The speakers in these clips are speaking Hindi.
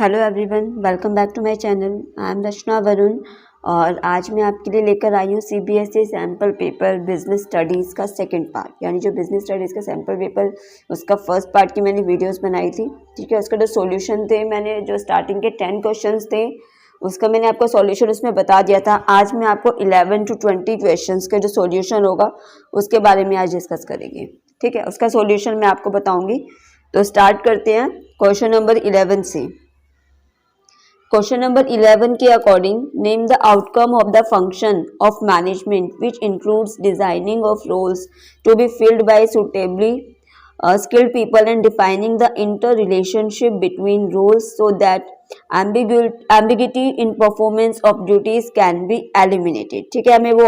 Hello everyone, welcome back to my channel. I am Rachna Varun और आज मैं आपके लिए लेकर आई हूँ CBSE sample paper business studies का सेकंड पार्ट, यानी जो बिजनेस स्टडीज़ का सैम्पल पेपर उसका फर्स्ट पार्ट की मैंने वीडियोस बनाई थी। ठीक है, उसका जो सॉल्यूशन थे, मैंने जो स्टार्टिंग के 10 क्वेश्चंस थे उसका मैंने आपको सॉल्यूशन उसमें बता दिया था। आज मैं आपको 11 to 20 क्वेश्चंस का जो सॉल्यूशन होगा उसके बारे में आज डिस्कस करेंगे। ठीक है, उसका सॉल्यूशन मैं आपको बताऊंगी। तो स्टार्ट करते हैं क्वेश्चन नंबर 11 से। क्वेश्चन नंबर 11 के according, name the outcome of the function of management which includes designing of roles to be filled by suitably skilled people and defining the interrelationship between roles so that ambiguity in performance of duties can be eliminated। ठीक है, हमें वो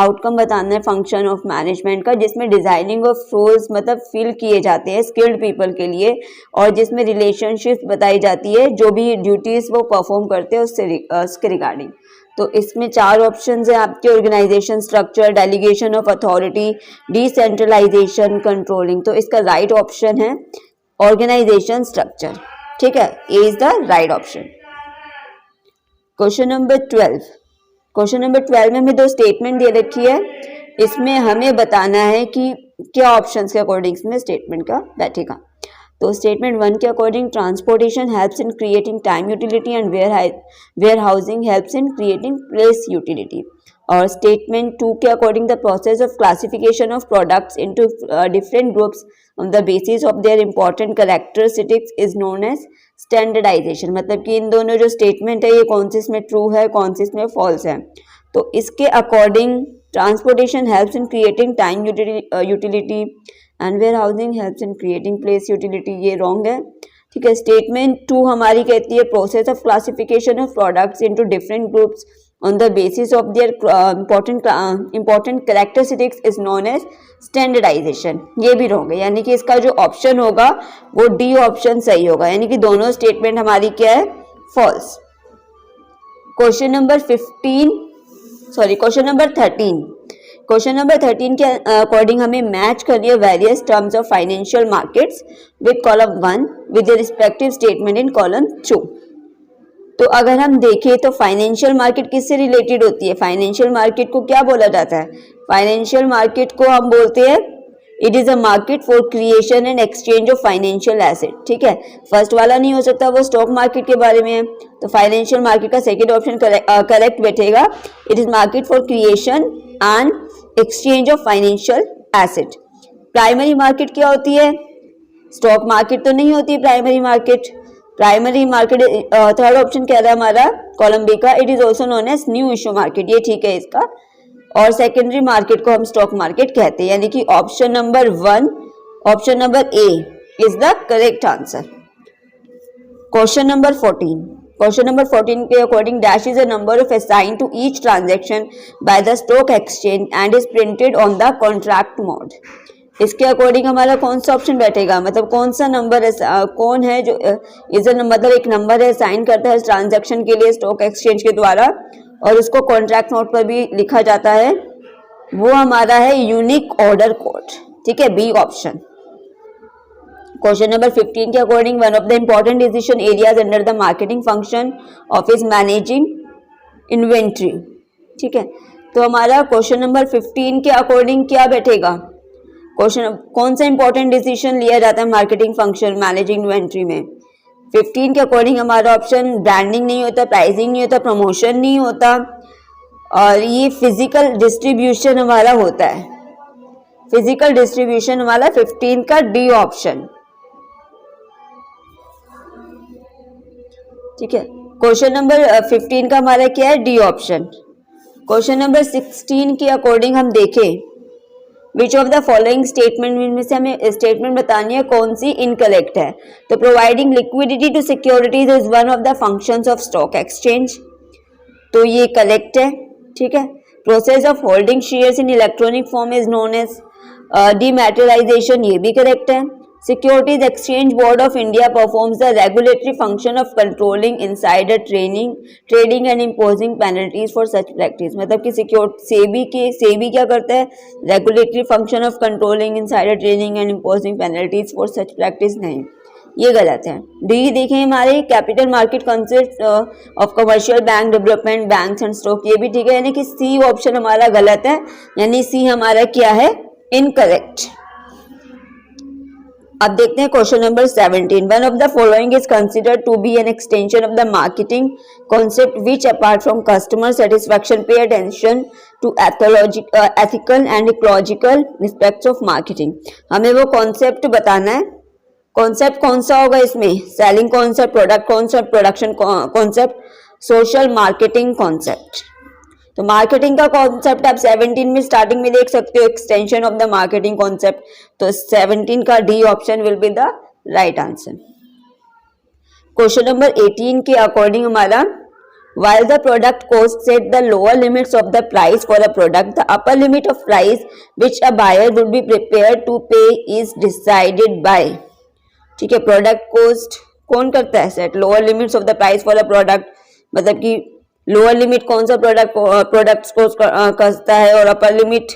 आउटकम बताना है फंक्शन ऑफ मैनेजमेंट का, जिसमें डिजाइनिंग ऑफ रोल्स मतलब फिल किए जाते हैं स्किल्ड पीपल के लिए, और जिसमें रिलेशनशिप बताई जाती है जो भी ड्यूटीज वो परफॉर्म करते हैं उसके रिगार्डिंग। तो इसमें 4 ऑप्शंस हैं आपके: organisation structure, delegation of authority, decentralisation, controlling. तो इसका राइट ऑप्शन है ऑर्गेनाइजेशन स्ट्रक्चर। ठीक है, A is the right option. Question number 12। Question number 12 में हमें 2 स्टेटमेंट दे रखी है। इसमें हमें बताना है कि क्या ऑप्शंस के अकॉर्डिंग इसमें स्टेटमेंट का बैठेगा। तो स्टेटमेंट 1 के according, transportation helps in creating time utility and warehousing helps in creating place utility. और स्टेटमेंट 2 के according, the process of classification of products into different groups on the basis of their important characteristics is known as standardisation. मतलब कि इन दोनों जो स्टेटमेंट है ये कौन सी इसमें ट्रू है, कौन सी इसमें फॉल्स है। तो इसके according transportation helps in creating time utility and warehousing helps in creating place utility, ये रॉन्ग है। ठीक है, स्टेटमेंट 2 हमारी कहती है process of classification of products into different groups on the basis of their important characteristics is known as standardisation, ये भी रॉन्ग है। यानी कि इसका जो ऑप्शन होगा वो डी ऑप्शन सही होगा, यानी कि दोनों स्टेटमेंट हमारी क्या है, false. Question number 13। Question number 13 के अकॉर्डिंग हमें मैच करनी है various terms of financial markets with column 1 with the respective statement in column 2। तो अगर हम देखें तो फाइनेंशियल मार्केट किससे रिलेटेड होती है? फाइनेंशियल मार्केट को क्या बोला जाता है? फाइनेंशियल मार्केट को हम बोलते हैं it is a market for creation and exchange of financial asset. ठीक है, फर्स्ट वाला नहीं हो सकता, वो स्टॉक मार्केट के बारे में है। तो फाइनेंशियल मार्केट का सेकेंड ऑप्शन करेक्ट बैठेगा। It is market for creation and exchange of financial asset. Primary market क्या होती है? स्टॉक मार्केट तो नहीं होती primary market. Primary market third option कह रहा है हमारा कॉलम बी का, it is also known as new issue market, ये ठीक है इसका। और सेकेंडरी मार्केट को हम स्टॉक मार्केट कहते हैं, यानी कि option number 1, option number A is the correct answer. Question number 14। Question number 14 के according, dash is a number of assign to each transaction by the stock exchange and is printed on the contract mode. इसके अकॉर्डिंग हमारा कौन सा ऑप्शन बैठेगा? मतलब कौन सा नंबर कौन है जो इज मतलब एक नंबर है साइन करता है ट्रांजैक्शन के लिए स्टॉक एक्सचेंज के द्वारा और उसको कॉन्ट्रैक्ट नोट पर भी लिखा जाता है, वो हमारा है यूनिक ऑर्डर कोड। ठीक है, बी ऑप्शन। क्वेश्चन नंबर 15 के according, one of the important decision areas under the marketing function of is managing inventory. ठीक है, तो हमारा क्वेश्चन नंबर 15 के अकॉर्डिंग क्या बैठेगा? क्वेश्चन कौन सा इंपॉर्टेंट डिसीजन लिया जाता है मार्केटिंग फंक्शन मैनेजिंग इन्वेंट्री में? 15 के अकॉर्डिंग हमारा ऑप्शन ब्रांडिंग नहीं होता, प्राइसिंग नहीं होता, प्रमोशन नहीं होता, और ये फिजिकल डिस्ट्रीब्यूशन हमारा होता है। फिजिकल डिस्ट्रीब्यूशन हमारा 15 का डी ऑप्शन। ठीक है, क्वेश्चन नंबर 15 का हमारा क्या है? D option. क्वेश्चन नंबर 16 के अकॉर्डिंग हम देखें, which of the following statement में से हमें स्टेटमेंट बतानी है कौन सी इनकरेक्ट है। तो providing liquidity to securities is one of the functions of stock exchange, तो ये करेक्ट है। ठीक है, process of holding shares in electronic form is known as dematerialisation, ये भी करेक्ट है। Securities exchange board of India performs the regulatory function of controlling insider trading and imposing penalties for such practice. मतलब कि सेबी क्या करता है? Regulatory function of controlling insider trading and imposing penalties for such practice नहीं। ये गलत है। डी देखें हमारे capital market consist of commercial bank development banks and stock, ये भी ठीक है, यानी कि सी ऑप्शन हमारा गलत है, यानी सी हमारा क्या है, इनकरेक्ट। अब देखते हैं question number 17। One of the following is considered to be an extension of the marketing concept which apart from customer satisfaction pay attention to ethical and ecological respects of marketing. हमें वो कॉन्सेप्ट बताना है। कॉन्सेप्ट कौन सा होगा इसमें, selling concept, product concept, production concept, social marketing concept. तो मार्केटिंग का कॉन्सेप्ट आप 17 में स्टार्टिंग में देख सकते हो, extension of the marketing concept. तो 17 का D option will be the right answer. Question number 18 के अकॉर्डिंग हमारा while the product cost set the lower limits of the price for a product, the upper limit of price which a buyer would be prepared to pay is decided by, ठीक है, प्रोडक्ट कोस्ट कौन करता है set, lower limits of the price for a product, मतलब कि लोअर लिमिट कौन सा प्रोडक्ट कोस्ट करता है, और upper limit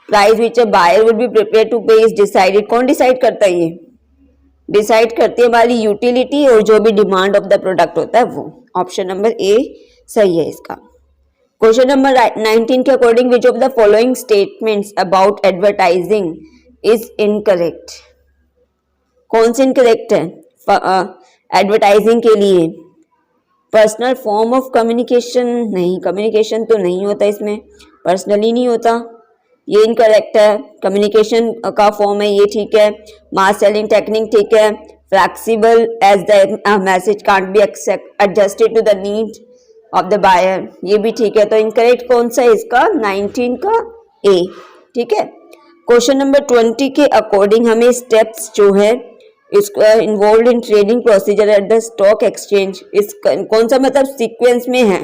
price which a buyer would be prepare to pay is decided, कौन डिसाइड करता है, ये डिसाइड करती है हमारी यूटिलिटी और जो भी डिमांड ऑफ द प्रोडक्ट होता है वो। ऑप्शन नंबर ए सही है इसका। क्वेश्चन नंबर 19 के according which of the following statements about advertising is incorrect, कौन से इनकरेक्ट है एडवर्टाइजिंग के लिए, पर्सनल फॉर्म ऑफ कम्युनिकेशन, नहीं कम्युनिकेशन तो नहीं होता इसमें, पर्सनली नहीं होता, ये इनकरेक्ट है, कम्युनिकेशन का फॉर्म है ये ठीक है, मास सेलिंग टेक्निक ठीक है, flexible as the message can't be adjusted to the need of the buyer, ये भी ठीक है। तो इनकरेक्ट कौन सा है इसका, 19 का ए, ठीक है। क्वेश्चन नंबर 20 के अकॉर्डिंग हमें स्टेप्स जो है इसको involve in trading procedure at the stock exchange, इस कौन सा मतलब सीक्वेंस में है,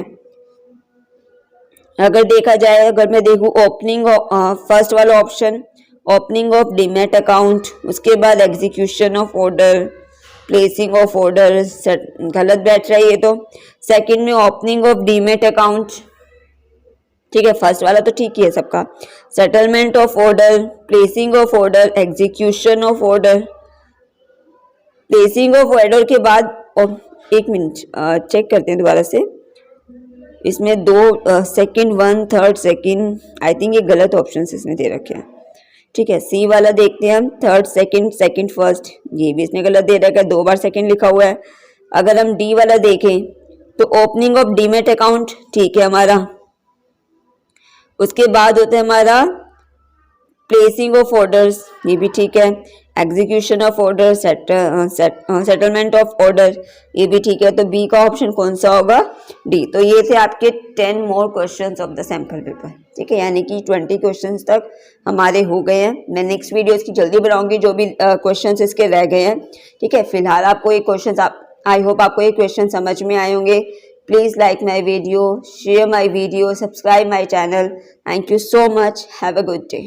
अगर देखा जाए, अगर मैं देखूं ओपनिंग फर्स्ट वाला option opening of demat account, उसके बाद execution of order, placing of order, गलत बैठ रहा है ये तो। सेकंड में ओपनिंग ऑफ डीमैट अकाउंट, ठीक है, फर्स्ट वाला तो ठीक ही है सबका, settlement of order, placing of order, execution of order, placing of order के बाद, और एक मिनट चेक करते हैं दोबारा से, इसमें दो second, one third second, I think ये गलत ऑप्शन इसमें दे रखे हैं, ठीक है। सी वाला देखते हैं हम, थर्ड सेकंड, सेकंड फर्स्ट, ये भी इसने गलत दे रखा है, 2 बार सेकंड लिखा हुआ है। अगर हम डी वाला देखें तो ओपनिंग ऑफ डीमैट अकाउंट ठीक है हमारा, उसके बाद होता है हमारा प्लेसिंग ऑफ ऑर्डर्स, ये भी ठीक है, execution of order, settlement of order, ये भी ठीक है। तो बी का ऑप्शन कौन सा होगा, डी। तो ये थे आपके 10 more questions of the sample paper, ठीक है, यानी कि 20 क्वेश्चंस तक हमारे हो गए हैं। मैं नेक्स्ट वीडियो इसकी जल्दी बनाऊंगी जो भी क्वेश्चंस इसके रह गए हैं, ठीक है। फिलहाल आपको ये क्वेश्चंस आई होप आपको ये क्वेश्चन समझ में आए होंगे। Please like my video, share my video, subscribe my channel. Thank you so much, have a good day.